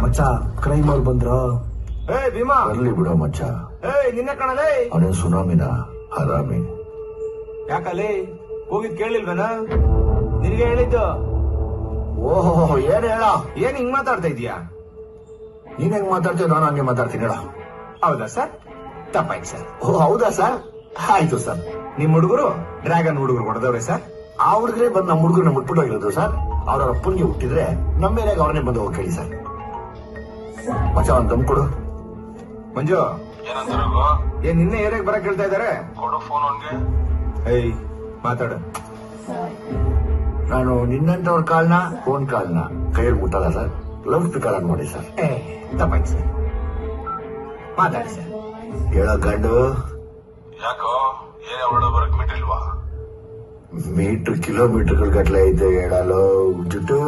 ಮಚ್ಚ ಕ್ರೈಮ್ ಅವ್ರು ಬಂದ್ರ. ಭೀಮಾ ಬರ್ಲಿ ಬಿಡೋ ಮಚ್ಚ. ನಿನ್ನೆ ಕಣಲೇ ಅವನೇನ್ ಸುನಾಮಿನ ಹರಾಮಿ. ಯಾಕಲೇ ಹೋಗಿದ್ ಕೇಳಿಲ್ವೇನ? ನಿನಗೆ ಹೇಳಿದ್ದು. ಓಹೋ ಏನ್ ಹೇಳ, ಏನ್ ಹಿಂಗ್ ಮಾತಾಡ್ತಾ ಇದೀಯಾ? ನೀನ್ ಹೆಂಗ್ ಮಾತಾಡ್ತೀವಿ, ನಾನು ಹಂಗೆ ಮಾತಾಡ್ತೀನಿ ಹೇಳ. ಹೌದಾ ಸರ್? ತಪ್ಪಾಯ್ತು ಸರ್. ಓ ಹೌದಾ ಸರ್, ಆಯ್ತು ಸರ್. ನಿಮ್ ಹುಡುಗರು ಡ್ರ್ಯಾಗನ್ ಹುಡುಗರು ಹೊಡೆದವ್ರೆ ಸರ್. ಆ ಹುಡುಗರೇ ಬಂದು ನಮ್ಮ ಹುಡುಗರನ್ನ ಮುಟ್ಬಿಟ್ಟು ಹೋಗಿರೋದು ಸರ್. ಅವ್ರ ಅಪ್ಪನಿಗೆ ಹುಟ್ಟಿದ್ರೆ ನಮ್ಮ ಮೇಲೆಗೆ ಅವ್ರನ್ನೇ ಬಂದು ಹೋಗಿ ಕೇಳಿ ಸರ್. ಮಚ್ಚ ಒಂದ್ ದಮ್ ಕೊಡು. ಮಂಜು ಏನ್ ನಿನ್ನೆ ಏರಿಯಾಗ ಬರಕ್ ಹೇಳ್ತಾ ಇದಾರೆ? ಮಾತಾಡು. ನಾನು ನಿನ್ನಂತವ್ರ ಕಾಲ್ನ ಫೋನ್ ಕಾಲ್ನ ಕೈಯಲ್ಲಿ ಮುಟ್ಟಲ್ಲ ಸರ್. ಲೌಡ್ ಸ್ಪೀಕರ್ ಆನ್ ಮಾಡಿ ಸರ್. ತಪ್ಪಾಯ್ತು ಸರ್. ಮಾತಾಡಿ ಸರ್. ಹೇಳೋ ಗಂಡು. ಯಾಕೋ ಏನೇ ಹೊರಡ ಬರಕ್ ಮೀಟಿಲ್ವಾ? ಮೀಟರ್ ಕಿಲೋಮೀಟರ್ ಗಟ್ಲೆ ಐತೆ ಹೇಳಲು ಜುಟ್ಟು.